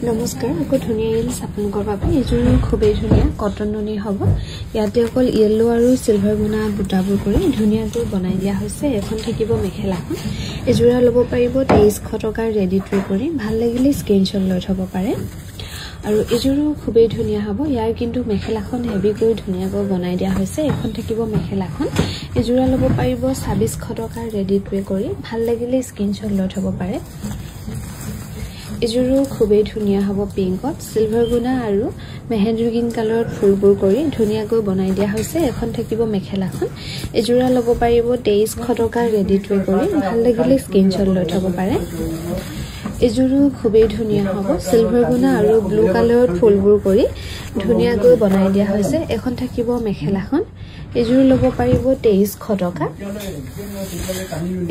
নমস্কাৰ আকৌ ধুনীয়া ৰিলছ আপোনালোকৰ বাবে এইযোৰ খুবেই ধুনীয়া কটন নুনি হ'ব ইয়াতে অকল ইয়েলো আৰু সিলভাৰ গুণা বুটাবোৰ কৰি ধুনীয়াকৈ বনাই দিয়া হৈছে এখন থাকিব মেখেলাখন এইযোৰা ল'ব পাৰিব 2300 টকাৰ ৰেডি টু কৰি ভাল লাগিলে স্ক্ৰিনশ্বট লৈ থব পাৰে আৰু এইযোৰ খুবেই ধুনীয়া হ'ব ইয়াৰ কিন্তু মেখেলাখন হেভি কৰি ধুনীয়াকৈ বনাই দিয়া হৈছে এখন থাকিব মেখেলাখন এইযোৰা ল'ব পাৰিব 2600 টকাৰ ৰেডি টু কৰি ভাল লাগিলে স্ক্ৰিনশ্বট লৈ থব পাৰে এজুৰু খুবেই ধুনীয়া হ'ব পিংকত সিলভাৰ গুণা আৰু মেহেন্দি গ্ৰীণ কালাৰত ফুলবোৰ কৰি ধুনীয়াকৈ বনাই দিয়া হৈছে এখন থাকিব মেখেলাখন এজুৰা ল'ব পাৰিব 2300 টকাৰ ৰেডি টু কৰি ভাল লাগিলে স্ক্ৰিনশ্বট লৈ থব পাৰে এজুৰু খুবেই ধুনীয়া হ'ব সিলভাৰ গুণা আৰু ব্লু কালাৰত ফুলবোৰ কৰি ধুনীয়াকৈ বনাই দিয়া হৈছে এখন থাকিব মেখেলাখন এজুৰু ল'ব পাৰিব 2300 টকা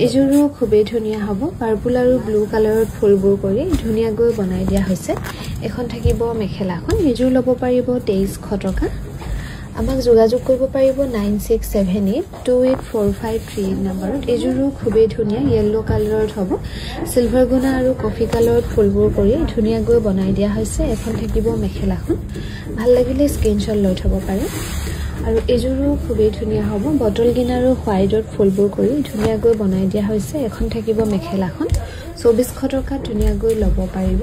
এজুৰু খুবেই ধুনীয়া হ'ব পাৰ্পল আৰু ব্লু কালাৰত ফুলবোৰ কৰি ধুনীয়াকৈ বনাই দিয়া হৈছে এখন থাকিব মেখেলাখন এজুৰু ল'ব পাৰিব 2300 টকা আমাক যোগাযোগ কৰিব পাৰিব 9678284538 নম্বৰত এজুৰু খুবেই ধুনীয়া ইয়েলো কালাৰত হ'ব সিলভাৰ গুণা আৰু কফি কালাৰত ফুলবোৰ কৰি ধুনীয়াকৈ বনাই দিয়া হৈছে এখন থাকিব মেখেলাখন ভাল লাগিলে স্ক্ৰিনশ্বট লৈ থব পাৰে আৰু এজুৰু খুবেই ধুনীয়া হ'ব বটল গ্ৰীণ আৰু হোৱাইটত ফুলবোৰ কৰি ধুনীয়াকৈ বনাই দিয়া হৈছে এখন থাকিব মেখেলাখন 2400 টকা ধুনীয়াকৈ ল'ব পাৰিব